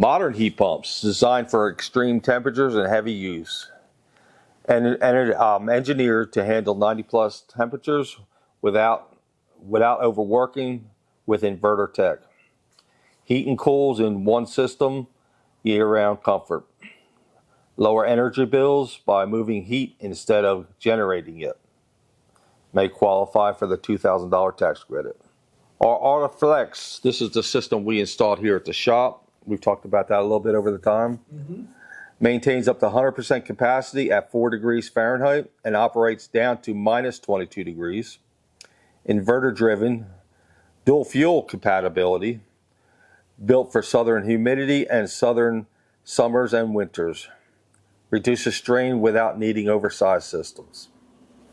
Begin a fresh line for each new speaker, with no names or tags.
Modern heat pumps designed for extreme temperatures and heavy use, and engineered to handle 90+ temperatures without overworking with inverter tech. Heat and cools in one system, year-round comfort. Lower energy bills by moving heat instead of generating it. May qualify for the $2,000 tax credit. Our ArcticFlex, this is the system we installed here at the shop. We've talked about that a little bit over the time. Maintains up to 100% capacity at 4 degrees Fahrenheit and operates down to -22 degrees. Inverter-driven, dual fuel compatibility, built for southern humidity and southern summers and winters. Reduces strain without needing oversized systems.